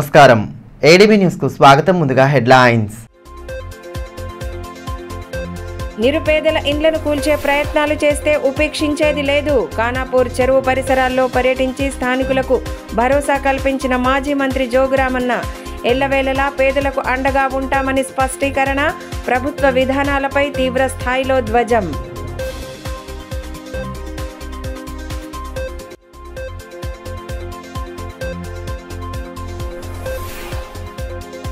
నమస్కారం ADB news కు స్వాగతం. ముందుగా హెడ్లైన్స్. నిరుపేదల ఇండ్లను కూల్చే ప్రయత్నాలు చేస్తే ఉపేక్షించేది లేదు. ఖానాపూర్ చెరువు పరిసరాల్లో పర్యటించి స్థానికులకు భరోసా కల్పించిన మాజీ మంత్రి జోగురామన్న ఎల్లవేళలా పేదలకు అండగా ఉంటామని స్పష్టీకరణ. ప్రభుత్వ విధానాలపై తీవ్ర స్థాయిలో ధ్వజం.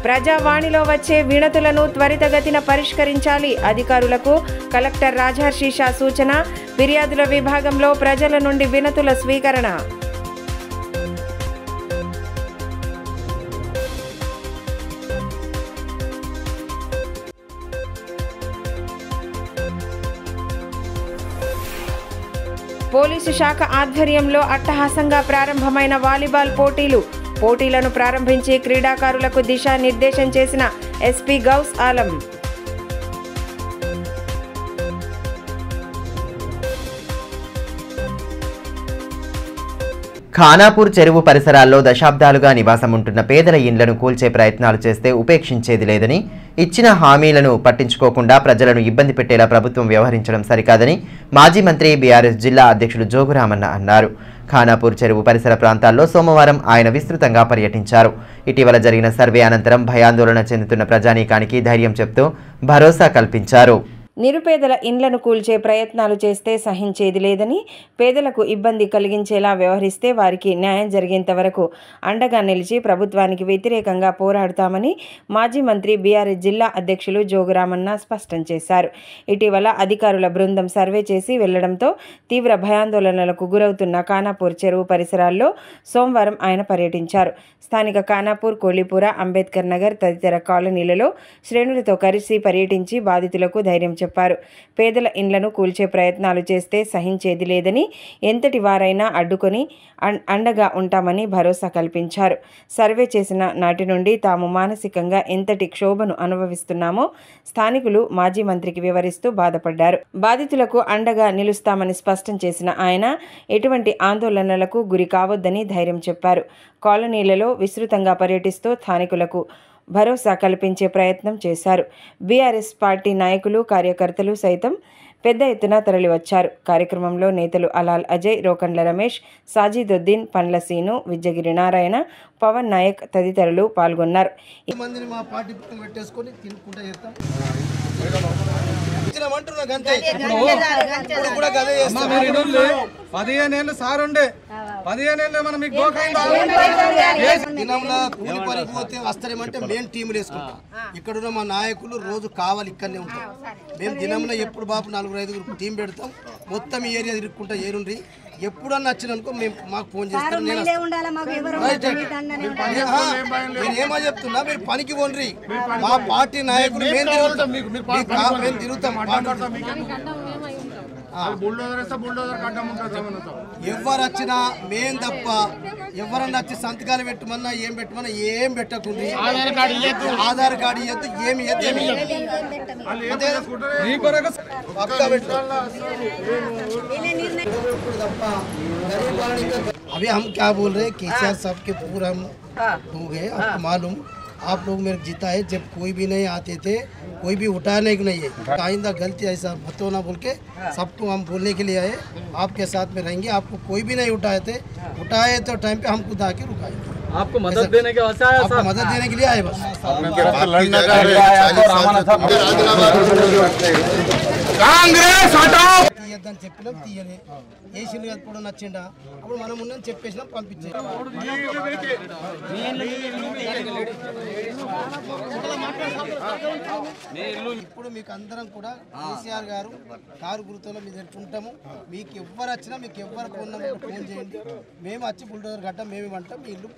ప్రజావాణిలో వచ్చే వినతులను త్వరితగతిన పరిష్కరించాలి. అధికారులకు కలెక్టర్ రాజహర్షి షా సూచన. ఫిర్యాదుల విభాగంలో ప్రజల నుండి వినతుల స్వీకరణ. పోలీసు శాఖ ఆధ్వర్యంలో అట్టహాసంగా ప్రారంభమైన వాలీబాల్ పోటీలను ప్రారంభించి క్రీడాకారులకు దిశానిర్దేశం చేసిన ఎస్పీ గౌస్ ఆలం. ఖానాపూర్ చెరువు పరిసరాల్లో దశాబ్దాలుగా నివాసం ఉంటున్న పేదల ఇండ్లను కూల్చే ప్రయత్నాలు చేస్తే ఉపేక్షించేది లేదని, ఇచ్చిన హామీలను పట్టించుకోకుండా ప్రజలను ఇబ్బంది పెట్టేలా ప్రభుత్వం వ్యవహరించడం సరికాదని మాజీ మంత్రి బీఆర్ఎస్ జిల్లా అధ్యక్షుడు జోగురామన్న అన్నారు. ఖానాపూర్ చెరువు పరిసర ప్రాంతాల్లో సోమవారం ఆయన విస్తృతంగా పర్యటించారు. ఇటీవల జరిగిన సర్వే అనంతరం భయాందోళన చెందుతున్న ప్రజానీకానికి ధైర్యం చెప్తూ భరోసా కల్పించారు. నిరుపేదల ఇండ్లను కూల్చే ప్రయత్నాలు చేస్తే సహించేది లేదని, పేదలకు ఇబ్బంది కలిగించేలా వ్యవహరిస్తే వారికి న్యాయం జరిగేంత వరకు అండగా నిలిచి ప్రభుత్వానికి వ్యతిరేకంగా పోరాడతామని మాజీ మంత్రి బీఆర్ఎస్ జిల్లా అధ్యక్షులు జోగురామన్న స్పష్టం చేశారు. ఇటీవల అధికారుల బృందం సర్వే చేసి వెళ్లడంతో తీవ్ర భయాందోళనలకు గురవుతున్న ఖానాపూర్ చెరువు పరిసరాల్లో సోమవారం ఆయన పర్యటించారు. స్థానిక ఖానాపూర్, కోలీపుర, అంబేద్కర్ నగర్ తదితర కాలనీలలో శ్రేణులతో కలిసి పర్యటించి బాధితులకు ధైర్యం చెప్పారు. పేదల ఇండ్లను కూల్చే ప్రయత్నాలు చేస్తే సహించేది లేదని, ఎంతటి వారైనా అడ్డుకొని అండగా ఉంటామని భరోసా కల్పించారు. సర్వే చేసిన నాటి నుండి తాము మానసికంగా ఎంతటి క్షోభను అనుభవిస్తున్నామో స్థానికులు మాజీ మంత్రికి వివరిస్తూ బాధపడ్డారు. బాధితులకు అండగా నిలుస్తామని స్పష్టం చేసిన ఆయన ఎటువంటి ఆందోళనలకు గురి కావద్దని ధైర్యం చెప్పారు. కాలనీలలో విస్తృతంగా పర్యటిస్తూ స్థానికులకు భరోసా కల్పించే ప్రయత్నం చేశారు. బీఆర్ఎస్ పార్టీ నాయకులు, కార్యకర్తలు సైతం పెద్ద ఎత్తున తరలివచ్చారు. కార్యక్రమంలో నేతలు అలాల్ అజయ్, రోకండ్ల రమేష్, సాజిదుద్దీన్, పండ్ల సీను, విజ్జగిరి నారాయణ, పవన్ నాయక్ తదితరులు పాల్గొన్నారు. వస్తారేమంటే మేము టీములు వేసుకుంటాం. ఇక్కడున్న మా నాయకులు రోజు కావాలి, ఇక్కడనే ఉంటాం. మేము దినంలో ఎప్పుడు బాబు 4-5 టీం పెడతాం. మొత్తం ఈ ఏరియా తిరుక్కుంటా ఏరుండ్రి. ఎప్పుడన్నా వచ్చిననుకో మేము మాకు ఫోన్ చేస్తాం. నేను ఏమో చెప్తున్నా, మీరు పనికి పోండ్రి. మా పార్టీ నాయకులు మేము తిరుగుతాం. ఎవరు వచ్చినా మేం తప్ప ఎవరన్నా వచ్చి సంతకాలు పెట్టమన్నా ఏం పెట్టకుండా ఆధార్ కార్డు ఇవ్వద్దు, ఏమి अभी हम क्या बोल रहे हैं, केसीआर साहब के पूरा हम हो गए, आपको मालूम. आप लोग मेरे जीता है, जब कोई भी नहीं आते थे, कोई भी उठाने की नहीं है. आइंदा गलती ऐसा मत होना बोल के सबको हम बोलने के लिए आए. आपके साथ में रहेंगे. आपको कोई भी नहीं उठाए तो टाइम पे हम खुद आके रुकाएंगे. आपको मदद देने के वास्ते आया, आपको मदद देने के लिए आए. बस కాంగ్రెస్ తీయద్దని చెప్పినాం, తీయలే. ఏసీలు ఎప్పుడు నచ్చిండా అప్పుడు మనం ఉన్నని చెప్పేసినాం, పంపించే. ఇప్పుడు మీకు అందరం కూడా కేసీఆర్ గారు కారు గుర్తులో మీ దగ్గర ఉంటాము. మీకు ఎవ్వరు వచ్చినా, మీకు ఎవ్వరు ఫోన్ నెంబర్ ఫోన్ చేయండి. మేము వచ్చి బుల్డోజర్ గడ్డ మేమేమంటాం, మీ ఇల్లు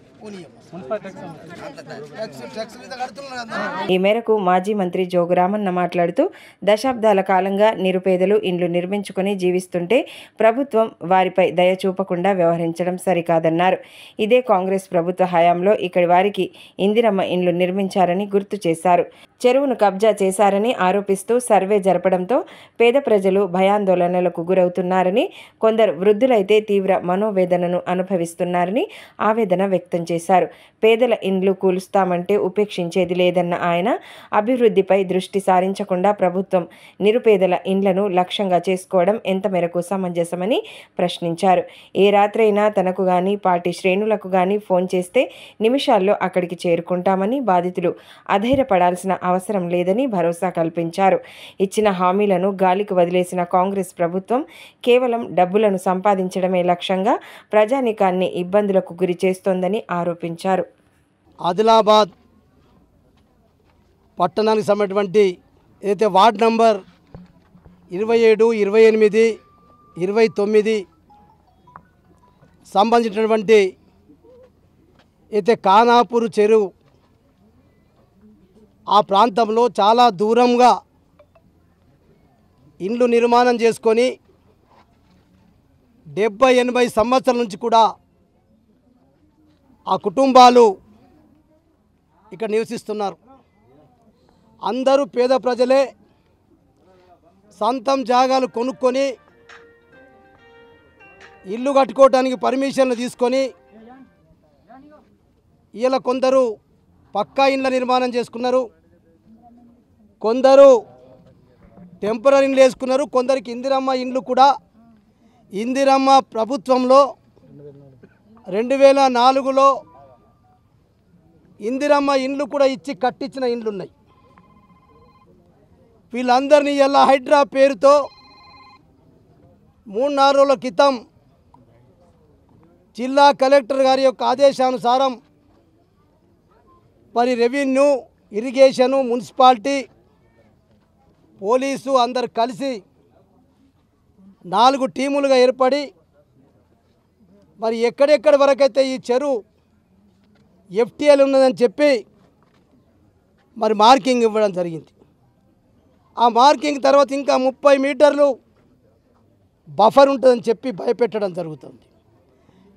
ఈ మేరకు మాజీ మంత్రి జోగురామన్న మాట్లాడుతూ దశాబ్దాల కాలంగా నిరుపేదలు ఇండ్లు నిర్మించుకుని చేసుకుని జీవిస్తుంటే ప్రభుత్వం వారిపై దయ చూపకుండా వ్యవహరించడం సరికాదన్నారు. ఇదే కాంగ్రెస్ ప్రభుత్వ హయాంలో ఇక్కడి వారికి ఇందిరమ్మ ఇండ్లు నిర్మించారని గుర్తు చేశారు. చెరువును కబ్జా చేశారని ఆరోపిస్తూ సర్వే జరపడంతో పేద ప్రజలు భయాందోళనలకు గురవుతున్నారని, కొందరు వృద్ధులైతే తీవ్ర మనోవేదనను అనుభవిస్తున్నారని ఆవేదన వ్యక్తం చేశారు. పేదల ఇండ్లు కూలుస్తామంటే ఉపేక్షించేది లేదన్న ఆయన అభివృద్ధిపై దృష్టి సారించకుండా ప్రభుత్వం నిరుపేదల ఇండ్లను లక్ష్యంగా చేసుకోవడం ఎంత మేరకు సమంజసమని ప్రశ్నించారు. ఏ రాత్రైనా తనకు గాని పార్టీ శ్రేణులకు గాని ఫోన్ చేస్తే నిమిషాల్లో అక్కడికి చేరుకుంటామని, బాధితులు అధైర్యపడాల్సిన అవసరం లేదని భరోసా కల్పించారు. ఇచ్చిన హామీలను గాలికి వదిలేసిన కాంగ్రెస్ ప్రభుత్వం కేవలం డబ్బులను సంపాదించడమే లక్ష్యంగా ప్రజానీకాన్ని ఇబ్బందులకు గురి చేస్తోందని ఆరోపించారు. ఆదిలాబాద్ పట్టణానికి సంబంధించినటువంటి ఏదైతే వార్డ్ నంబర్ 27, 28, 29 సంబంధించినటువంటి అయితే ఖానాపూర్ చెరువు ఆ ప్రాంతంలో చాలా దూరంగా ఇండ్లు నిర్మాణం చేసుకొని 70-80 సంవత్సరాల నుంచి కూడా ఆ కుటుంబాలు ఇక్కడ నివసిస్తున్నారు. అందరూ పేద ప్రజలే. సొంతం జాగాలు కొనుక్కొని ఇల్లు కట్టుకోవడానికి పర్మిషన్లు తీసుకొని ఇలా కొందరు పక్కా ఇండ్ల నిర్మాణం చేసుకున్నారు, కొందరు టెంపరీ ఇండ్లు వేసుకున్నారు, కొందరికి ఇందిరమ్మ ఇండ్లు కూడా ఇందిరమ్మ ప్రభుత్వంలో 2004లో ఇందిరమ్మ ఇండ్లు కూడా ఇచ్చి కట్టించిన ఇండ్లు ఉన్నాయి. వీళ్ళందరినీ ఇలా హైడ్రా పేరుతో 3-4 రోజుల క్రితం జిల్లా కలెక్టర్ గారి యొక్క ఆదేశానుసారం మరి రెవెన్యూ, ఇరిగేషను, మున్సిపాలిటీ, పోలీసు అందరు కలిసి 4 టీములుగా ఏర్పడి మరి ఎక్కడెక్కడి వరకైతే ఈ చెరువు ఎఫ్టీఎల్ ఉన్నదని చెప్పి మరి మార్కింగ్ ఇవ్వడం జరిగింది. ఆ మార్కింగ్ తర్వాత ఇంకా 30 మీటర్లు బఫర్ ఉంటుందని చెప్పి భయపెట్టడం జరుగుతుంది.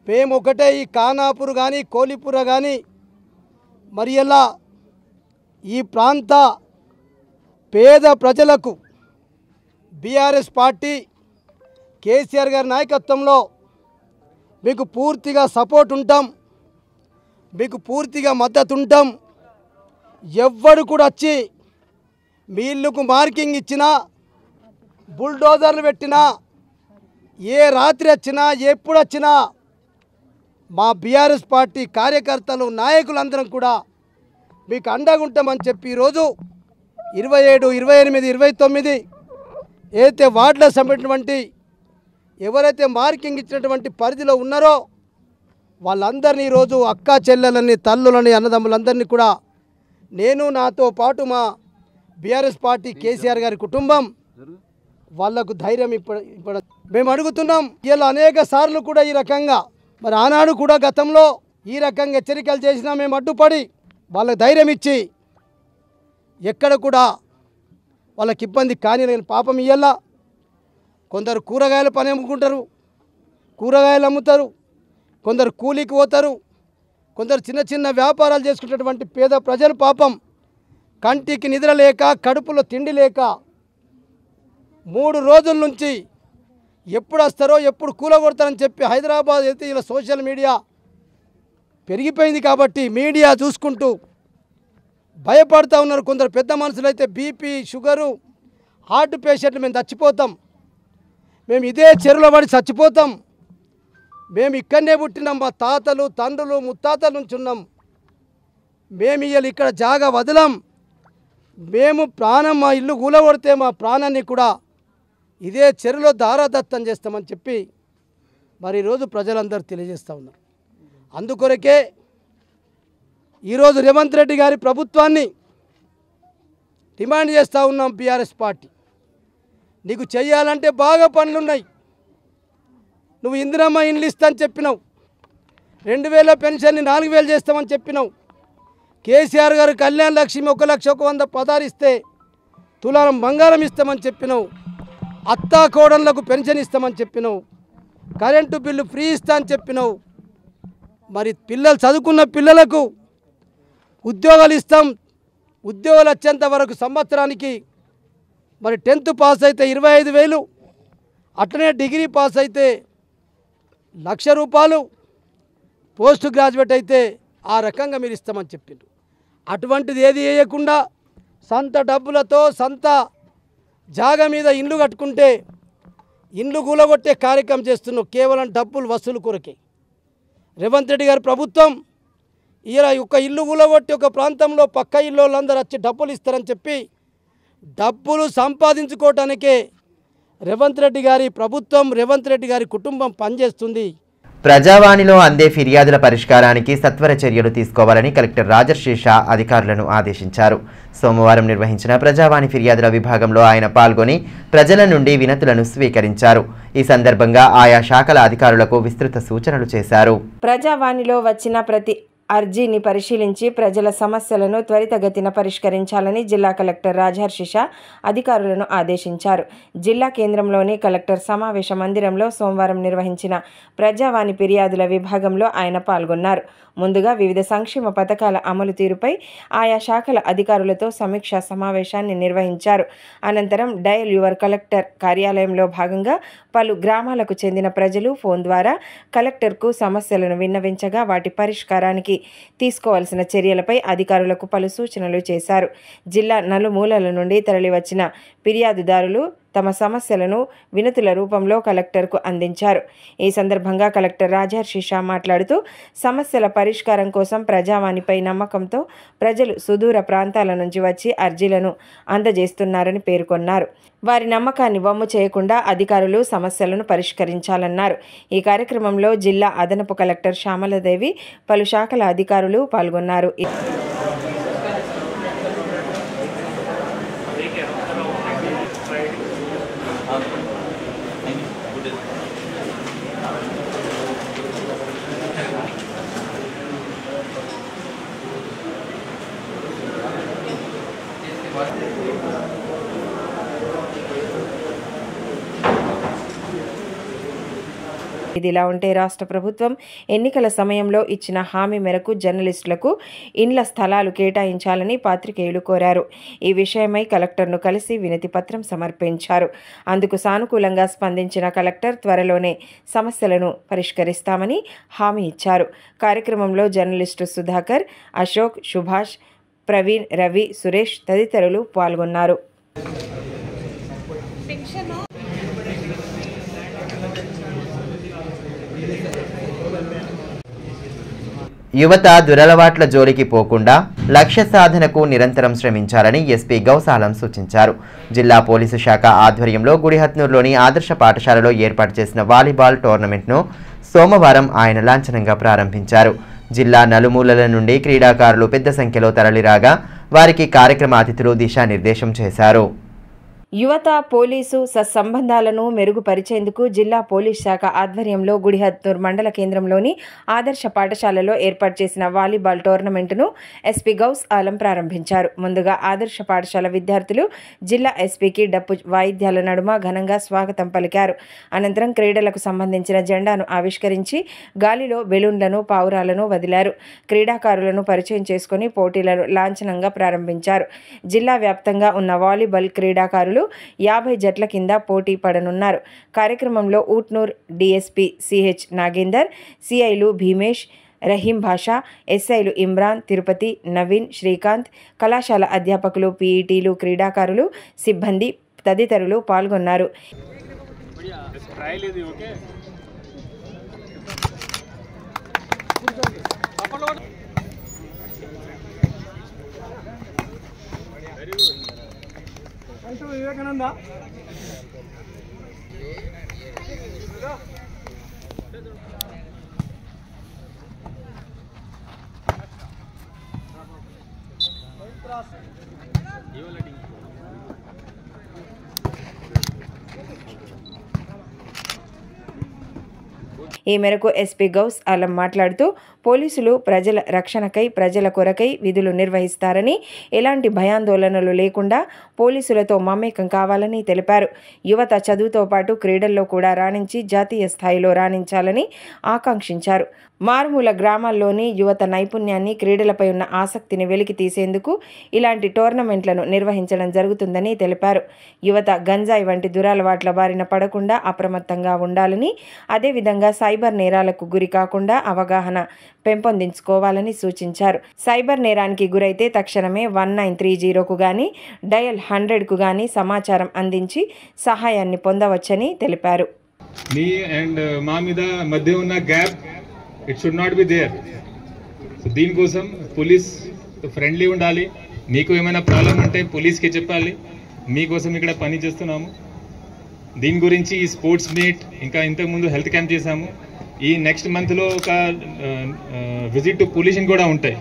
మేము ఒకటే ఈ ఖానాపూర్ కానీ కోలిపుర కానీ మరి ఇలా ఈ ప్రాంత పేద ప్రజలకు బీఆర్ఎస్ పార్టీ కేసీఆర్ గారి నాయకత్వంలో మీకు పూర్తిగా సపోర్ట్ ఉంటాం, మీకు పూర్తిగా మద్దతు ఉంటాం. ఎవ్వడు కూడా వచ్చి మీ ఇల్లుకు మార్కింగ్ ఇచ్చినా, బుల్డోజర్లు పెట్టినా, ఏ రాత్రి వచ్చినా ఎప్పుడు వచ్చినా మా బీఆర్ఎస్ పార్టీ కార్యకర్తలు, నాయకులందరం కూడా మీకు అండగా ఉంటామని చెప్పి ఈరోజు 27, 28, 29 ఏదైతే వార్డులో సంబంధించినటువంటి ఎవరైతే మార్కింగ్ ఇచ్చినటువంటి పరిధిలో ఉన్నారో వాళ్ళందరినీ ఈరోజు అక్క చెల్లెలని, తల్లులని, అన్నదమ్ములందరినీ కూడా నేను, నాతో పాటు మా బీఆర్ఎస్ పార్టీ కేసీఆర్ గారి కుటుంబం వాళ్లకు ధైర్యం ఇప్పుడు మేము అడుగుతున్నాం. ఇలా అనేక సార్లు కూడా ఈ రకంగా మరి ఆనాడు కూడా గతంలో ఈ రకంగా హెచ్చరికలు చేసినా మేము అడ్డుపడి వాళ్ళకి ధైర్యం ఇచ్చి ఎక్కడ కూడా వాళ్ళకి ఇబ్బంది కానీ నేను పాపం ఇయ్యాల. కొందరు కూరగాయల పని అమ్ముకుంటారు, కూరగాయలు అమ్ముతారు, కొందరు కూలికి పోతారు, కొందరు చిన్న చిన్న వ్యాపారాలు చేసుకునేటువంటి పేద ప్రజలు పాపం కంటికి నిద్ర లేక, కడుపులో తిండి లేక 3 రోజుల నుంచి ఎప్పుడు వస్తారో, ఎప్పుడు కూలగొడతారని చెప్పి హైదరాబాద్ అయితే ఇలా సోషల్ మీడియా పెరిగిపోయింది కాబట్టి మీడియా చూసుకుంటూ భయపడుతూ ఉన్నారు. కొందరు పెద్ద మనుషులు అయితే బీపీ, షుగరు, హార్ట్ పేషెంట్లు మేము చచ్చిపోతాం, మేము ఇదే చెరువులో పడి చచ్చిపోతాం, మేము ఇక్కడనే పుట్టినాం, మా తాతలు, తండ్రులు, ముత్తాతల నుంచి ఉన్నాం, మేము ఇవాళ ఇక్కడ జాగా వదలం, మేము ప్రాణం మా ఇల్లు కూలగొడితే మా ప్రాణాన్ని కూడా ఇదే చెరువులో దారాదత్తం చేస్తామని చెప్పి మరి ఈరోజు ప్రజలందరూ తెలియజేస్తూ ఉన్నారు. అందుకొరకే ఈరోజు రేవంత్ రెడ్డి గారి ప్రభుత్వాన్ని డిమాండ్ చేస్తూ ఉన్నాం. బీఆర్ఎస్ పార్టీ నీకు చెయ్యాలంటే బాగా పనులున్నాయి. నువ్వు ఇందిరమ్మ ఇండ్లు ఇస్తామని చెప్పినావు, 2000 పెన్షన్ని 4000 చేస్తామని చెప్పినావు. కేసీఆర్ గారు కళ్యాణ లక్ష్మి 1,00,100 పదాలు ఇస్తే తులారం బంగారం ఇస్తామని చెప్పినావు. అత్తా కోడళ్లకు పెన్షన్ ఇస్తామని చెప్పినావు, కరెంటు బిల్లు ఫ్రీ ఇస్తా అని చెప్పినావు. మరి పిల్లలు చదువుకున్న పిల్లలకు ఉద్యోగాలు ఇస్తాం, ఉద్యోగాలు వచ్చేంత వరకు సంవత్సరానికి మరి 10th పాస్ అయితే 25,000, అట్లనే డిగ్రీ పాస్ అయితే ₹1,00,000, పోస్ట్ గ్రాడ్యుయేట్ అయితే ఆ రకంగా మీరు ఇస్తామని చెప్పిండ్రు. అటువంటిది ఏది వేయకుండా సొంత డబ్బులతో సొంత జాగా మీద ఇండ్లు కట్టుకుంటే ఇండ్లు కూలగొట్టే కార్యక్రమం చేస్తున్నావు, కేవలం డబ్బులు వసూలు కొరకే. రేవంత్ రెడ్డి గారి ప్రభుత్వం ఇలా ఒక ఇల్లు కూలగొట్టి ఒక ప్రాంతంలో పక్క ఇల్లు వాళ్ళందరూ వచ్చి డబ్బులు ఇస్తారని చెప్పి డబ్బులు సంపాదించుకోవటానికే రేవంత్ రెడ్డి గారి ప్రభుత్వం, రేవంత్ రెడ్డి గారి కుటుంబం పనిచేస్తుంది. ప్రజావాణిలో అందే ఫిర్యాదుల పరిష్కారానికి సత్వర చర్యలు తీసుకోవాలని కలెక్టర్ రాజర్షి షా అధికారులను ఆదేశించారు. సోమవారం నిర్వహించిన ప్రజావాణి ఫిర్యాదుల విభాగంలో ఆయన పాల్గొని ప్రజల నుండి వినతులను స్వీకరించారు. ఈ సందర్భంగా ఆయా శాఖల అధికారులకు విస్తృత సూచనలు చేశారు. ప్రజావాణిలో వచ్చిన ప్రతి అర్జీని పరిశీలించి ప్రజల సమస్యలను త్వరితగతిన పరిష్కరించాలని జిల్లా కలెక్టర్ రాజర్షి షా అధికారులను ఆదేశించారు. జిల్లా కేంద్రంలోని కలెక్టర్ సమావేశ మందిరంలో సోమవారం నిర్వహించిన ప్రజావాణి ఫిర్యాదుల విభాగంలో ఆయన పాల్గొన్నారు. ముందుగా వివిధ సంక్షేమ పథకాల అమలు తీరుపై ఆయా శాఖల అధికారులతో సమీక్షా సమావేశాన్ని నిర్వహించారు. అనంతరం డయల్ యువర్ కలెక్టర్ కార్యాలయంలో భాగంగా పలు గ్రామాలకు చెందిన ప్రజలు ఫోన్ ద్వారా కలెక్టర్కు సమస్యలను విన్నవించగా వాటి పరిష్కారానికి తీసుకోవాల్సిన చర్యలపై అధికారులకు పలు సూచనలు చేశారు. జిల్లా నలుమూలల నుండి తరలివచ్చిన ఫిర్యాదుదారులు తమ సమస్యలను వినతుల రూపంలో కలెక్టర్కు అందించారు. ఈ సందర్భంగా కలెక్టర్ రాజర్షి షా మాట్లాడుతూ సమస్యల పరిష్కారం కోసం ప్రజావాణిపై నమ్మకంతో ప్రజలు సుదూర ప్రాంతాల నుంచి వచ్చి అర్జీలను అందజేస్తున్నారని పేర్కొన్నారు. వారి నమ్మకాన్ని వమ్ము చేయకుండా అధికారులు సమస్యలను పరిష్కరించాలన్నారు. ఈ కార్యక్రమంలో జిల్లా అదనపు కలెక్టర్ శ్యామలదేవి, పలు శాఖల అధికారులు పాల్గొన్నారు. ఇదిలా ఉంటే రాష్ట్ర ప్రభుత్వం ఎన్నికల సమయంలో ఇచ్చిన హామీ మేరకు జర్నలిస్టులకు ఇండ్ల స్థలాలు కేటాయించాలని పాత్రికేయులు కోరారు. ఈ విషయమై కలెక్టర్ను కలిసి వినతి పత్రం సమర్పించారు. అందుకు సానుకూలంగా స్పందించిన కలెక్టర్ త్వరలోనే సమస్యలను పరిష్కరిస్తామని హామీ ఇచ్చారు. కార్యక్రమంలో జర్నలిస్టు సుధాకర్, అశోక్, సుభాష్, ప్రవీణ్, రవి, సురేష్ తదితరులు పాల్గొన్నారు. యువత దురలవాట్ల జోలికి పోకుండా లక్ష్య సాధనకు నిరంతరం శ్రమించాలని ఎస్పీ గౌస్ ఆలం సూచించారు. జిల్లా పోలీసు శాఖ ఆధ్వర్యంలో గుడిహత్నూరులోని ఆదర్శ పాఠశాలలో ఏర్పాటు చేసిన వాలీబాల్ టోర్నమెంట్ను సోమవారం ఆయన లాంఛనంగా ప్రారంభించారు. జిల్లా నలుమూలల నుండి క్రీడాకారులు పెద్ద సంఖ్యలో తరలిరాగా వారికి కార్యక్రమ అతిథులు దిశానిర్దేశం చేశారు. యువత పోలీసు సత్సంబంధాలను మెరుగుపరిచేందుకు జిల్లా పోలీస్ శాఖ ఆధ్వర్యంలో గుడిహత్నూర్ మండల కేంద్రంలోని ఆదర్శ పాఠశాలలో ఏర్పాటు చేసిన వాలీబాల్ టోర్నమెంటును ఎస్పీ గౌస్ ఆలం ప్రారంభించారు. ముందుగా ఆదర్శ పాఠశాల విద్యార్థులు జిల్లా ఎస్పీకి డప్పు వాయిద్యాల నడుమ ఘనంగా స్వాగతం పలికారు. అనంతరం క్రీడలకు సంబంధించిన జెండాను ఆవిష్కరించి గాలిలో బెలూన్లను, పావురాలను వదిలారు. క్రీడాకారులను పరిచయం చేసుకుని పోటీలను లాంఛనంగా ప్రారంభించారు. జిల్లా వ్యాప్తంగా ఉన్న వాలీబాల్ క్రీడాకారులు 50 జట్ల కింద పోటీ పడనున్నారు. కార్యక్రమంలో ఊట్నూర్ డీఎస్పీ సిహెచ్ నాగేందర్, సిఐలు భీమేష్, రహీం భాషా, ఎస్ఐలు ఇమ్రాన్, తిరుపతి, నవీన్, శ్రీకాంత్, కళాశాల అధ్యాపకులు, పీఈటీలు, క్రీడాకారులు, సిబ్బంది తదితరులు పాల్గొన్నారు. వివేకానంద ఈ మేరకు ఎస్పీ గౌస్ ఆలం మాట్లాడుతూ పోలీసులు ప్రజల రక్షణకై ప్రజల కొరకై విధులు నిర్వహిస్తారని, ఎలాంటి భయాందోళనలు లేకుండా పోలీసులతో మమేకం కావాలని తెలిపారు. యువత చదువుతో పాటు క్రీడల్లో కూడా రాణించి జాతీయ స్థాయిలో రాణించాలని ఆకాంక్షించారు. మారుమూల గ్రామాల్లోని యువత నైపుణ్యాన్ని, క్రీడలపై ఉన్న ఆసక్తిని వెలికి తీసేందుకు ఇలాంటి టోర్నమెంట్లను నిర్వహించడం జరుగుతుందని తెలిపారు. యువత గంజాయి వంటి దురలవాట్ల బారిన పడకుండా అప్రమత్తంగా ఉండాలని, అదేవిధంగా సైబర్ నేరాలకు గురి కాకుండా అవగాహన పెంపొందించుకోవాలని సూచించారు. సైబర్ నేరానికి గురైతే తక్షణమే 1930కు గానీ డయల్ 100కు గానీ సమాచారం అందించి సహాయాన్ని పొందవచ్చని తెలిపారు. మీ అండ్ మా మీద మధ్య ఉన్న gap it should not be there. So దీనికోసం పోలీస్ ఫ్రెండ్లీ ఉండాలి. మీకు ఏమైనా ప్రాబ్లం ఉంటే పోలీస్కి చెప్పాలి. మీకోసం ఇక్కడ పని చేస్తున్నాము. దీని గురించి ఈ స్పోర్ట్స్ మీట్, ఇంకా ఇంతకుముందు హెల్త్ క్యాంప్ చేశాము. ఈ నెక్స్ట్ మంత్లో ఒక విజిట్ టు పొల్యూషన్ కూడా ఉంటాయి.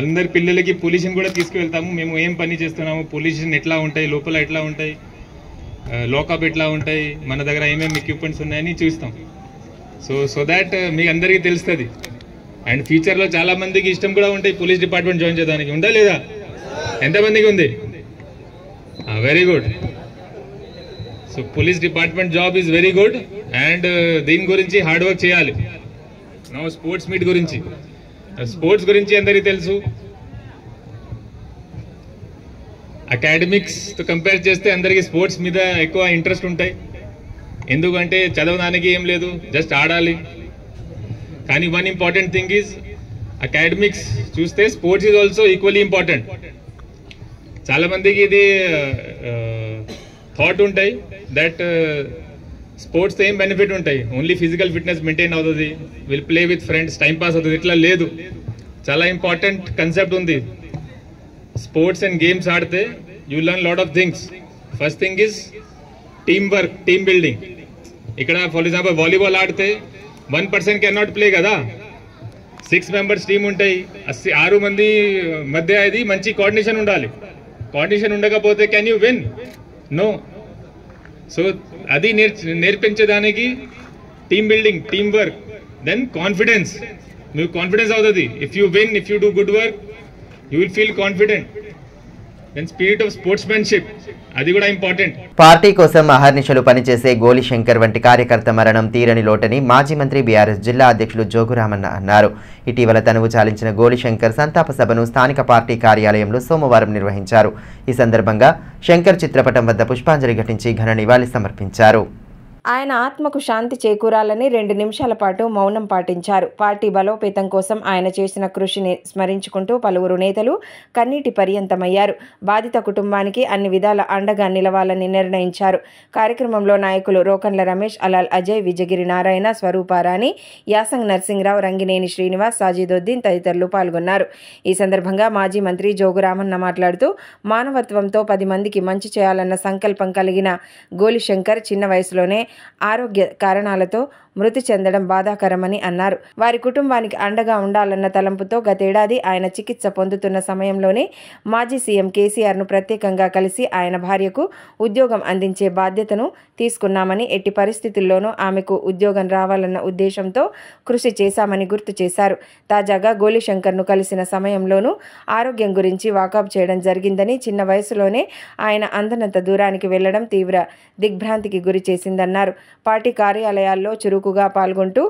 అందరి పిల్లలకి పొల్యూషన్ కూడా తీసుకువెళ్తాము. మేము ఏం పని చేస్తున్నాము, పొల్యూషన్ ఎట్లా ఉంటాయి, లోపల ఎట్లా ఉంటాయి, లోకప్ ఎట్లా ఉంటాయి, మన దగ్గర ఏమేమి ఎక్విప్మెంట్స్ ఉన్నాయని చూస్తాం. సో దాట్ మీకు అందరికీ తెలుస్తుంది. అండ్ ఫ్యూచర్లో చాలా మందికి ఇష్టం కూడా ఉంటాయి పోలీస్ డిపార్ట్మెంట్ జాయిన్ చేయడానికి. ఉందా లేదా? ఎంతమందికి ఉంది? Very good. So police department job is very good. And దీని గురించి హార్డ్ వర్క్ చేయాలి. నో స్పోర్ట్స్ మీట్ గురించి, స్పోర్ట్స్ గురించి అందరికీ తెలుసు. అకాడమిక్స్తో కంపేర్ చేస్తే అందరికీ స్పోర్ట్స్ మీద ఎక్కువ ఇంట్రెస్ట్ ఉంటాయి. ఎందుకంటే చదవడానికి ఏం లేదు, జస్ట్ ఆడాలి. కానీ one important thing is academics చూస్తే sports is also equally important. చాలా మందికి ఇది థాట్ ఉంటాయి దట్ స్పోర్ట్స్తో ఏం బెనిఫిట్ ఉంటాయి, ఓన్లీ ఫిజికల్ ఫిట్నెస్ మెయింటైన్ అవుతుంది, will play with friends, time pass అవుతుంది. ఇట్లా లేదు. చాలా ఇంపార్టెంట్ కన్సెప్ట్ ఉంది. స్పోర్ట్స్ అండ్ గేమ్స్ ఆడితే you learn lot of things. First thing is team work, team building. ఇక్కడ ఫర్ ఎగ్జాంపుల్ వాలీబాల్ ఆడితే 1 person కెన్ నాట్ ప్లే కదా. 6 members టీమ్ ఉంటాయి. 6 మంది మధ్య అది మంచి కోఆర్డినేషన్ ఉండాలి. కోఆర్డినేషన్ ఉండకపోతే can you win? No. So అది నేర్పించడానికి team building, team work, then confidence. మీకు కాన్ఫిడెన్స్ అవుతుంది. If you win, if you do good work, you will feel confident. Then spirit of sportsmanship, అది కూడా ఇంపార్టెంట్. పార్టీ కోసం అహర్నిశలు పనిచేసే గోలి శంకర్ వంటి కార్యకర్త మరణం తీరని లోటని మాజీ మంత్రి బీఆర్ఎస్ జిల్లా అధ్యక్షులు జోగురామన్న అన్నారు. ఇటీవల తనువు చాలించిన గోలి శంకర్ సంతాప సభను స్థానిక పార్టీ కార్యాలయంలో సోమవారం నిర్వహించారు. ఈ సందర్భంగా శంకర్ చిత్రపటం వద్ద పుష్పాంజలి ఘటించి ఘన నివాళి సమర్పించారు. ఆయన ఆత్మకు శాంతి చేకూరాలని 2 నిమిషాల పాటు మౌనం పాటించారు. పార్టీ బలోపేతం కోసం ఆయన చేసిన కృషిని స్మరించుకుంటూ పలువురు నేతలు కన్నీటి పర్యంతమయ్యారు. బాధిత కుటుంబానికి అన్ని విధాల అండగా నిలవాలని నిర్ణయించారు. కార్యక్రమంలో నాయకులు రోకన్ల రమేష్, అలాల్ అజయ్, విజగిరి నారాయణ, స్వరూపారాణి, యాసంగ్ నర్సింగ్రావు, రంగినేని శ్రీనివాస్, సాజిదుద్దీన్ తదితరులు పాల్గొన్నారు. ఈ సందర్భంగా మాజీ మంత్రి జోగురామన్న మాట్లాడుతూ మానవత్వంతో 10 మందికి మంచి చేయాలన్న సంకల్పం కలిగిన గోలి శంకర్ చిన్న వయసులోనే ఆరోగ్య కారణాలతో మృతి చెందడం బాధాకరమని అన్నారు. వారి కుటుంబానికి అండగా ఉండాలన్న తలంపుతో గతేడాది ఆయన చికిత్స పొందుతున్న సమయంలోనే మాజీ సీఎం కేసీఆర్ను ప్రత్యేకంగా కలిసి ఆయన భార్యకు ఉద్యోగం అందించే బాధ్యతను తీసుకున్నామని, ఎట్టి పరిస్థితుల్లోనూ ఆమెకు ఉద్యోగం రావాలన్న ఉద్దేశంతో కృషి చేశామని గుర్తు చేశారు. తాజాగా గోలి శంకర్ను కలిసిన సమయంలోనూ ఆరోగ్యం గురించి వాకప్ చేయడం జరిగిందని, చిన్న వయసులోనే ఆయన అందనంత దూరానికి వెళ్లడం తీవ్ర దిగ్భ్రాంతికి గురి చేసిందన్నారు. పార్టీ కార్యాలయాల్లో చురుకుగా పాల్గొంటూ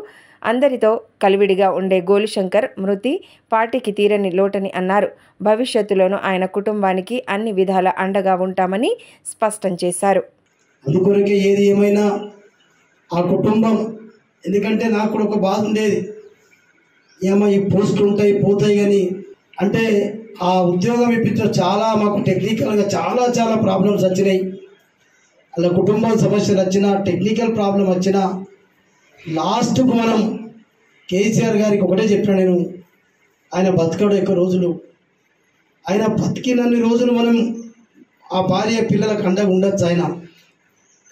అందరితో కలివిడిగా ఉండే గోలి శంకర్ మృతి పార్టీకి తీరని లోటని అన్నారు. భవిష్యత్తులోనూ ఆయన కుటుంబానికి అన్ని విధాల అండగా ఉంటామని స్పష్టం చేశారు. అందుకొరకే ఏది ఏమైనా ఆ కుటుంబం, ఎందుకంటే నాకు కూడా ఒక బాధ ఉండేది, ఏమో ఈ పోస్టులు ఉంటాయి పోతాయి కానీ, అంటే ఆ ఉద్యోగం ఇప్పించడం చాలా మాకు టెక్నికల్గా చాలా ప్రాబ్లమ్స్ వచ్చినాయి. అలా కుటుంబ సమస్యలు వచ్చినా, టెక్నికల్ ప్రాబ్లం వచ్చినా, లాస్ట్కు మనం కేసీఆర్ గారికి ఒకటే చెప్పిన, నేను ఆయన బతకడు ఎక్కువ రోజులు, ఆయన బతికినన్ని రోజులు మనం ఆ భార్య పిల్లలకు అండగా ఉండొచ్చు ఆయన,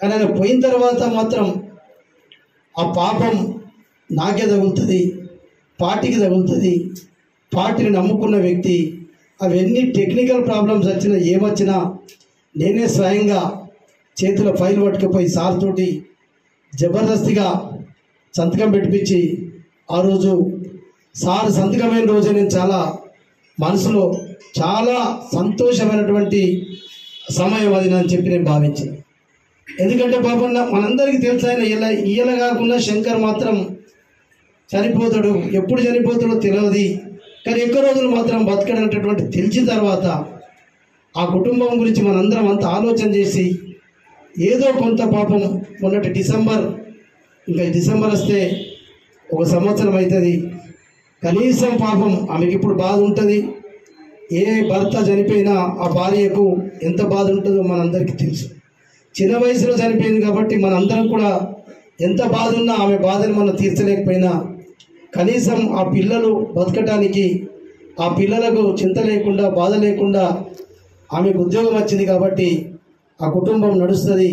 కానీ ఆయన పోయిన తర్వాత మాత్రం ఆ పాపం నాకే తగులుతుంది, పార్టీకి తగులుతుంది. పార్టీని నమ్ముకున్న వ్యక్తి, అవన్నీ టెక్నికల్ ప్రాబ్లమ్స్ వచ్చినా ఏమొచ్చినా నేనే స్వయంగా చేతిలో ఫైల్ పట్టుకుపోయి సార్ తోటి జబర్దస్తిగా సంతకం పెట్టించి ఆ రోజు సార్ సంతకమైన రోజే నేను చాలా మనసులో చాలా సంతోషమైనటువంటి సమయం అది అని చెప్పి నేను భావించాను. ఎందుకంటే పాపం మనందరికీ తెలుసు ఆయన ఇయ్యల కాకుండా శంకర్ మాత్రం చనిపోతాడు, ఎప్పుడు చనిపోతాడో తెలియదు, కానీ ఎక్కువ రోజులు మాత్రం బతకడనేటటువంటి తెలిసిన తర్వాత ఆ కుటుంబం గురించి మనందరం అంత ఆలోచన చేసి ఏదో కొంత పాపం మొన్నటి డిసెంబర్ వస్తే 1 సంవత్సరం అవుతుంది, కనీసం పాపం ఆమెకి ఇప్పుడు బాధ ఉంటుంది. ఏ భర్త చనిపోయినా ఆ భార్యకు ఎంత బాధ ఉంటుందో మనందరికీ తెలుసు. చిన్న వయసులో చనిపోయింది కాబట్టి మనందరం కూడా ఎంత బాధ ఉన్నా ఆమె బాధను మనం తీర్చలేకపోయినా కనీసం ఆ పిల్లలు బతకటానికి ఆ పిల్లలకు చింత లేకుండా బాధ లేకుండా ఆమెకు ఉద్యోగం వచ్చింది కాబట్టి ఆ కుటుంబం నడుస్తుంది.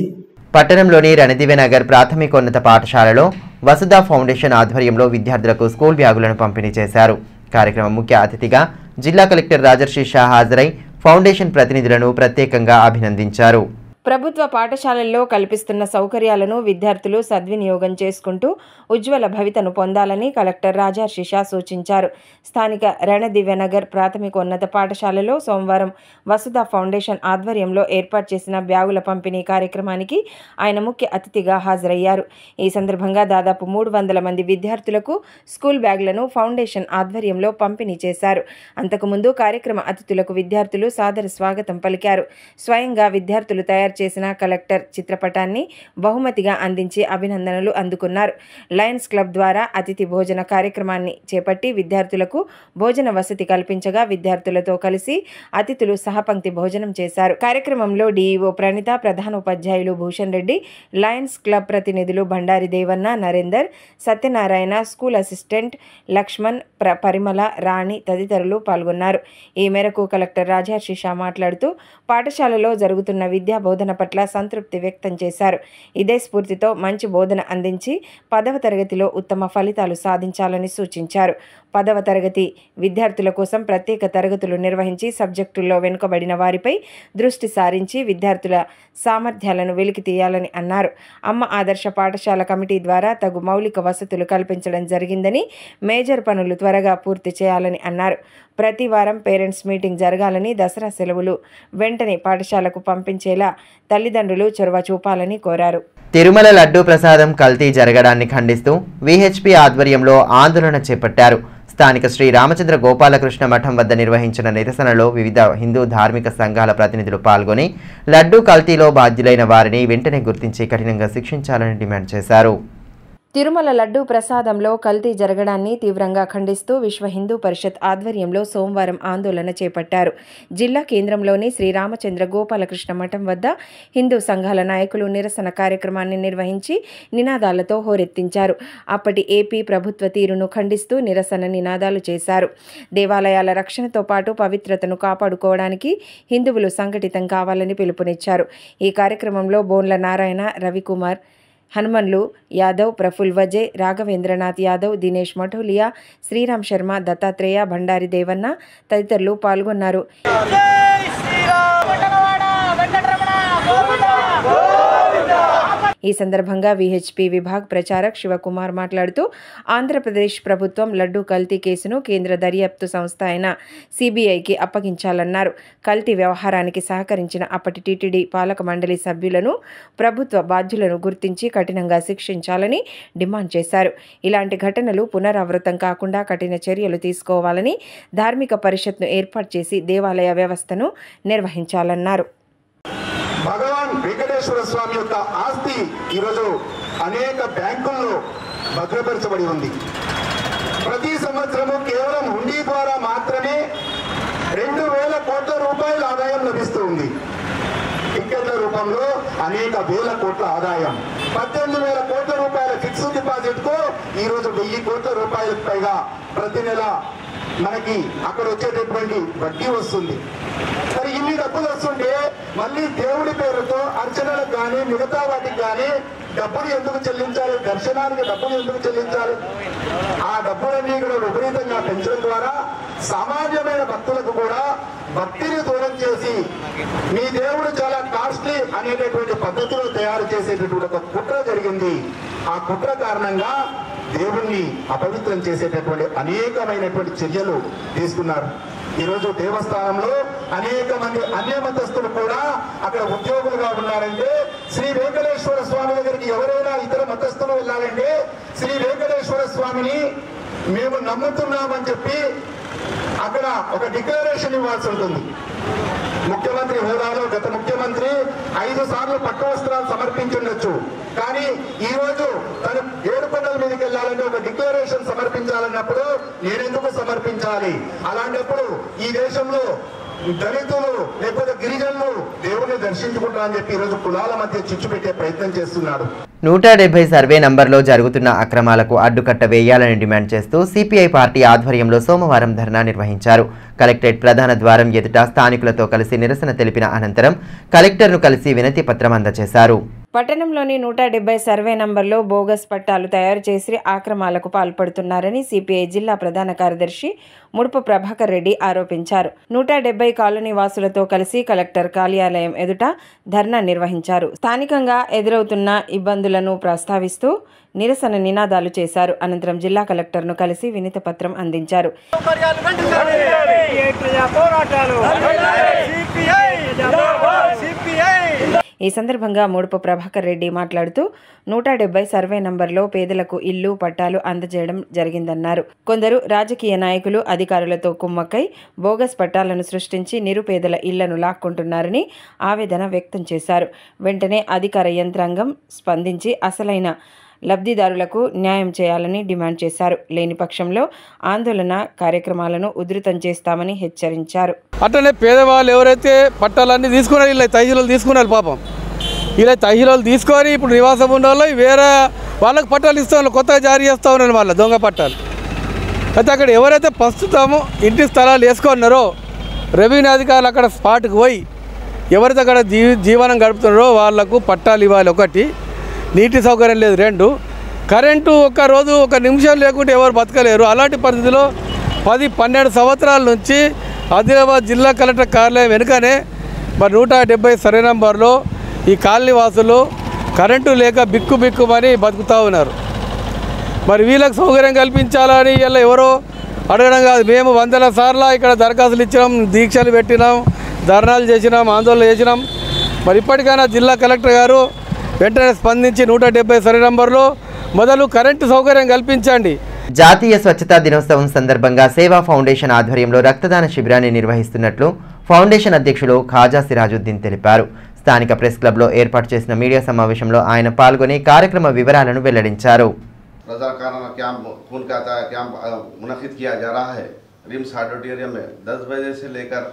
పట్టణంలోని రణదివ్యనగర్ ప్రాథమికోన్నత పాఠశాలలో వసుధ ఫౌండేషన్ ఆధ్వర్యంలో విద్యార్థులకు స్కూల్ బ్యాగులను పంపిణీ చేశారు. కార్యక్రమం ముఖ్య అతిథిగా జిల్లా కలెక్టర్ రాజర్షి షా హాజరై ఫౌండేషన్ ప్రతినిధులను ప్రత్యేకంగా అభినందించారు. ప్రభుత్వ పాఠశాలల్లో కల్పిస్తున్న సౌకర్యాలను విద్యార్థులు సద్వినియోగం చేసుకుంటూ ఉజ్వల భవితను పొందాలని కలెక్టర్ రాజర్షి షా సూచించారు. స్థానిక రణదివ్యనగర్ ప్రాథమికోన్నత పాఠశాలలో సోమవారం వసుధ ఫౌండేషన్ ఆధ్వర్యంలో ఏర్పాటు చేసిన బ్యాగుల పంపిణీ కార్యక్రమానికి ఆయన ముఖ్య అతిథిగా హాజరయ్యారు. ఈ సందర్భంగా దాదాపు 300 మంది విద్యార్థులకు స్కూల్ బ్యాగులను ఫౌండేషన్ ఆధ్వర్యంలో పంపిణీ చేశారు. అంతకుముందు కార్యక్రమ అతిథులకు విద్యార్థులు సాదర స్వాగతం పలికారు. స్వయంగా విద్యార్థులు తయారు చేసిన కలెక్టర్ చిత్రపటాన్ని బహుమతిగా అందించి అభినందనలు అందుకున్నారు. లయన్స్ క్లబ్ ద్వారా అతిథి భోజన కార్యక్రమాన్ని చేపట్టి విద్యార్థులకు భోజన వసతి కల్పించగా విద్యార్థులతో కలిసి అతిథులు సహపంక్తి భోజనం చేశారు. కార్యక్రమంలో డిఈఓ ప్రణిత, ప్రధానోపాధ్యాయులు భూషణ్ రెడ్డి, లయన్స్ క్లబ్ ప్రతినిధులు బండారి దేవన్న, నరేందర్, సత్యనారాయణ, స్కూల్ అసిస్టెంట్ లక్ష్మణ్, పరిమళ, రాణి తదితరులు పాల్గొన్నారు. ఈ మేరకు కలెక్టర్ రాజర్షి షా మాట్లాడుతూ పాఠశాలలో జరుగుతున్న విద్యా బోధన పట్ల సంతృప్తి వ్యక్తం చేశారు. ఇదే స్ఫూర్తితో మంచి బోధన అందించి 10వ తరగతిలో ఉత్తమ ఫలితాలు సాధించాలని సూచించారు. 10వ తరగతి విద్యార్థుల కోసం ప్రత్యేక తరగతులు నిర్వహించి సబ్జెక్టుల్లో వెనుకబడిన వారిపై దృష్టి సారించి విద్యార్థుల సామర్థ్యాలను వెలికి తీయాలని అన్నారు. అమ్మ ఆదర్శ పాఠశాల కమిటీ ద్వారా తగు మౌలిక వసతులు కల్పించడం జరిగిందని, మేజర్ పనులు త్వరగా పూర్తి చేయాలని అన్నారు. ప్రతి వారం పేరెంట్స్ మీటింగ్ జరగాలని, దసరా సెలవులు వెంటనే పాఠశాలకు పంపించేలా తల్లిదండ్రులు చొరవ చూపాలని కోరారు. తిరుమల లడ్డూ ప్రసాదం కల్తీ జరగడాన్ని ఖండిస్తూ విహెచ్పి ఆధ్వర్యంలో ఆందోళన చేపట్టారు. స్థానిక శ్రీ రామచంద్ర గోపాలకృష్ణ మఠం వద్ద నిర్వహించిన నిరసనలో వివిధ హిందూ ధార్మిక సంఘాల ప్రతినిధులు పాల్గొని లడ్డూ కల్తీలో బాధ్యులైన వారిని వెంటనే గుర్తించి కఠినంగా శిక్షించాలని డిమాండ్ చేశారు. తిరుమల లడ్డూ ప్రసాదంలో కల్తీ జరగడాన్ని తీవ్రంగా ఖండిస్తూ విశ్వ హిందూ పరిషత్ ఆధ్వర్యంలో సోమవారం ఆందోళన చేపట్టారు. జిల్లా కేంద్రంలోని శ్రీరామచంద్ర గోపాలకృష్ణ మఠం వద్ద హిందూ సంఘాల నాయకులు నిరసన కార్యక్రమాన్ని నిర్వహించి నినాదాలతో హోరెత్తించారు. అప్పటి ఏపీ ప్రభుత్వ తీరును ఖండిస్తూ నిరసన నినాదాలు చేశారు. దేవాలయాల రక్షణతో పాటు పవిత్రతను కాపాడుకోవడానికి హిందువులు సంఘటితం కావాలని పిలుపునిచ్చారు. ఈ కార్యక్రమంలో బోన్ల నారాయణ, రవికుమార్, హనుమన్లు యాదవ్, ప్రఫుల్ వజే, రాఘవేంద్రనాథ్ యాదవ్, దినేష్ మఠోలియా, శ్రీరామ్ శర్మ, దత్తాత్రేయ, బండారి దేవన్న తదితరులు పాల్గొన్నారు. ఈ సందర్భంగా విహెచ్పి విభాగ్ ప్రచారక్ శివకుమార్ మాట్లాడుతూ ఆంధ్రప్రదేశ్ ప్రభుత్వం లడ్డూ కల్తీ కేసును కేంద్ర దర్యాప్తు సంస్థ అయిన సిబిఐకి అప్పగించాలన్నారు. కల్తీ వ్యవహారానికి సహకరించిన అప్పటి టీటీడీ పాలక మండలి సభ్యులను ప్రభుత్వ బాధ్యులను గుర్తించి కఠినంగా శిక్షించాలని డిమాండ్ చేశారు. ఇలాంటి ఘటనలు పునరావృతం కాకుండా కఠిన చర్యలు తీసుకోవాలని ధార్మిక పరిషత్ను ఏర్పాటు చేసి దేవాలయ వ్యవస్థను నిర్వహించాలన్నారు. భగవాన్ వెంకటేశ్వర స్వామి యొక్క ఆస్తి ఈరోజు అనేక బ్యాంకుల్లో భద్రపరచబడి ఉంది. ప్రతి సంవత్సరము కేవలం హుండీ ద్వారా మాత్రమే 2,000 కోట్ల రూపాయల ఆదాయం లభిస్తూ ఉంది. టికెట్ల రూపంలో అనేక వేల కోట్ల ఆదాయం. 18,000 కోట్ల రూపాయల ఫిక్స్డ్ డిపాజిట్ కు ఈరోజు 1,000 కోట్ల రూపాయలకు పైగా ప్రతి నెల మనకి అక్కడ వచ్చేటటువంటి వడ్డీ వస్తుంది. మరి ఇన్ని డబ్బులు వస్తుంటే మళ్ళీ దేవుడి పేరుతో అర్చనలకు కానీ మిగతా వాటికి కానీ డబ్బులు ఎందుకు చెల్లించాలి? దర్శనానికి డబ్బులు ఎందుకు చెల్లించాలి? ఆ డబ్బులన్నీ కూడా విపరీతంగా పెంచడం ద్వారా సామాన్యమైన భక్తులకు కూడా భక్తిని దూరం చేసి మీ దేవుడు చాలా కాస్ట్లీ అనేటటువంటి పద్ధతిలో తయారు చేసేటటువంటి ఒక కుట్ర జరిగింది. ఆ కుట్ర కారణంగా దేవుణ్ణి అపవిత్రం చేసేటటువంటి అనేకమైనటువంటి చర్యలు తీసుకున్నారు. ఈరోజు దేవస్థానంలో అనేక మంది అన్య మతస్థులు కూడా అక్కడ ఉద్యోగులుగా ఉన్నారంటే, శ్రీ వెంకటేశ్వర స్వామి దగ్గరికి ఎవరైనా ఇతర మతస్థులు వెళ్ళాలంటే శ్రీ వెంకటేశ్వర స్వామిని మేము నమ్ముతున్నామని చెప్పి అక్కడ ఒక డిక్లరేషన్ ఇవ్వాల్సి ఉంటుంది. ముఖ్యమంత్రి హోదాలో గత ముఖ్యమంత్రి 5 సార్లు పట్టు వస్త్రాలు సమర్పించుండొచ్చు, కానీ ఈ రోజు తను ఏడుకొండల మీదకి వెళ్ళాలంటే ఒక డిక్లరేషన్ సమర్పించాలన్నప్పుడు నేనెందుకు సమర్పించాలి? అలాంటప్పుడు ఈ దేశంలో దళితులు లేకపోతే గిరిజనులు దేవుణ్ణి దర్శించుకుంటారని చెప్పి ఈరోజు కులాల మధ్య చిచ్చు పెట్టే ప్రయత్నం చేస్తున్నాడు. 170 సర్వే నంబర్లో జరుగుతున్న అక్రమాలకు అడ్డుకట్ట వేయాలని డిమాండ్ చేస్తూ సిపిఐ పార్టీ ఆధ్వర్యంలో సోమవారం ధర్నా నిర్వహించారు. కలెక్టరేట్ ప్రధాన ద్వారం ఎదుట స్థానికులతో కలిసి నిరసన తెలిపిన అనంతరం కలెక్టర్ను కలిసి వినతి పత్రం అందజేశారు. పట్టణంలోని 170 సర్వే నంబర్లో బోగస్ పట్టాలు తయారు చేసి ఆక్రమాలకు పాల్పడుతున్నారని సిపిఐ జిల్లా ప్రధాన కార్యదర్శి ముడుపు ప్రభాకర్ రెడ్డి ఆరోపించారు. 170 కాలనీ వాసులతో కలిసి కలెక్టర్ కార్యాలయం ఎదుట ధర్నా నిర్వహించారు. స్థానికంగా ఎదురవుతున్న ఇబ్బందులను ప్రస్తావిస్తూ నిరసన నినాదాలు చేశారు. అనంతరం జిల్లా కలెక్టర్ను కలిసి వినతి పత్రం అందించారు. ఈ సందర్భంగా ముడుపు ప్రభాకర్ రెడ్డి మాట్లాడుతూ 170 సర్వే నంబర్లో పేదలకు ఇల్లు పట్టాలు అందజేయడం జరిగిందన్నారు. కొందరు రాజకీయ నాయకులు అధికారులతో కుమ్మక్కై బోగస్ పట్టాలను సృష్టించి నిరుపేదల ఇళ్లను లాక్కుంటున్నారని ఆవేదన వ్యక్తం చేశారు. వెంటనే అధికార యంత్రాంగం స్పందించి అసలైన లబ్ధిదారులకు న్యాయం చేయాలని డిమాండ్ చేశారు. లేని పక్షంలో ఆందోళన కార్యక్రమాలను ఉధృతం చేస్తామని హెచ్చరించారు. అట్లనే పేదవాళ్ళు ఎవరైతే పట్టాలన్నీ తీసుకున్నారు, ఇలా తహసీలు తీసుకున్నారు, పాపం ఇలా తహసీలు తీసుకొని ఇప్పుడు నివాసం ఉన్న వాళ్ళు వేరే వాళ్ళకి పట్టాలు ఇస్తూ ఉన్నారు, కొత్తగా జారీ చేస్తూ ఉన్నారు వాళ్ళ దొంగ పట్టాలు. అయితే అక్కడ ఎవరైతే ప్రస్తుతం ఇంటి స్థలాలు వేసుకున్నారో రెవెన్యూ అధికారులు అక్కడ స్పాట్కి పోయి ఎవరైతే అక్కడ జీవనం గడుపుతున్నారో వాళ్లకు పట్టాలు ఇవ్వాలి. ఒకటి, నీటి సౌకర్యం లేదు. 2, కరెంటు ఒక్క రోజు 1 నిమిషం లేకుంటే ఎవరు బతకలేరు. అలాంటి పరిస్థితిలో 10-12 సంవత్సరాల నుంచి ఆదిలాబాద్ జిల్లా కలెక్టర్ కార్యాలయం వెనుకనే మరి 170 సర్వే నంబర్లో ఈ కాలనీ వాసులు కరెంటు లేక బిక్కుమని బతుకుతూ ఉన్నారు. మరి వీళ్ళకి సౌకర్యం కల్పించాలని ఇలా ఎవరో అడగడం కాదు, మేము 100ల సార్లు ఇక్కడ దరఖాస్తులు ఇచ్చినాం, దీక్షలు పెట్టినాం, ధర్నాలు చేసినాం, ఆందోళన చేసినాం. మరి ఇప్పటికైనా జిల్లా కలెక్టర్ గారు వెంటనే స్పందించి 170 సర్వే నంబర్లో మొదలు కరెంటు సౌకర్యం కల్పించండి. జాతీయ స్వచ్ఛతా దినోత్సవం సందర్భంగా సేవా ఫౌండేషన్ ఆధ్వర్యంలో రక్తదాన శిబిరాన్ని నిర్వహిస్తున్నట్లు ఫౌండేషన్ అధ్యక్షులు ఖాజా సిరాజుద్దీన్ తెలిపారు. స్థానిక ప్రెస్ క్లబ్లో ఏర్పాటు చేసిన మీడియా సమావేశంలో ఆయన పాల్గొని కార్యక్రమ వివరాలను వెల్లడించారు. रजाकाराना कैंप खून का कैंप मुनक़िद किया जा रहा है रिम्स ऑडिटोरियम में 10 बजे से लेकर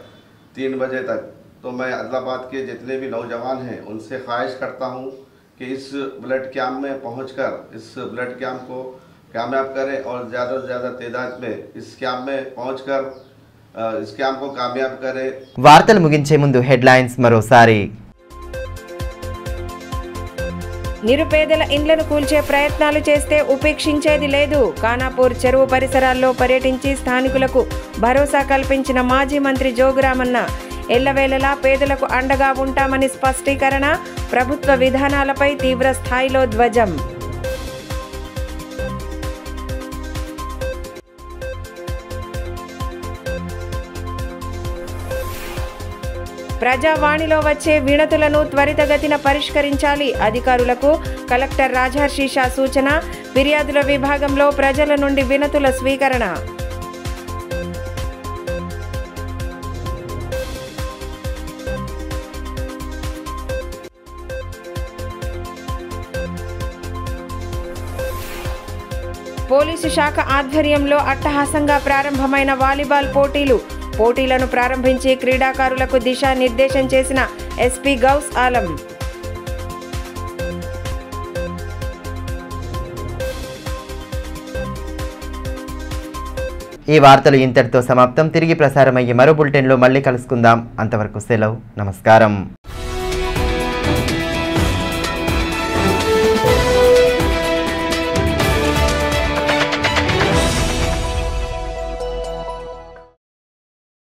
3 बजे तक। तो मैं आदिलाबाद के जितने भी नौजवान हैं उनसे ख्वाहिश करता हूं कि इस ब्लड कैंप में पहुंचकर इस ब्लड कैंप को कामयाब करें और ज़्यादा से ज़्यादा तादाद में इस कैंप में पहुंचकर इस कैंप को कामयाब करें। వార్తలు ముగించే ముందు హెడ్లైన్స్ మరోసారి. నిరుపేదల ఇండ్లను కూల్చే ప్రయత్నాలు చేస్తే ఉపేక్షించేది లేదు. ఖానాపూర్ చెరువు పరిసరాల్లో పర్యటించి స్థానికులకు భరోసా కల్పించిన మాజీ మంత్రి జోగురామన్న ఎల్లవేళలా పేదలకు అండగా ఉంటామని స్పష్టీకరణ. ప్రభుత్వ విధానాలపై తీవ్ర స్థాయిలో ధ్వజం. ప్రజావాణిలో వచ్చే వినతులను త్వరితగతిన పరిష్కరించాలి. అధికారులకు కలెక్టర్ రాజహర్షిషా సూచన. ఫిర్యాదుల విభాగంలో ప్రజల నుండి వినతుల స్వీకరణ. పోలీసు శాఖ ఆధ్వర్యంలో అట్టహాసంగా ప్రారంభమైన వాలీబాల్ పోటీలను ప్రారంభించి క్రీడాకారులకు దిశానిర్దేశం చేసిన ఎస్పీ గౌస్ ఆలం. ఈ వార్తలు ఇంతటితో సమాప్తం. తిరిగి ప్రసారమయ్యే మరో బులెటిన్లో మళ్ళీ కలుసుకుందాం. అంతవరకు సెలవు. నమస్కారం.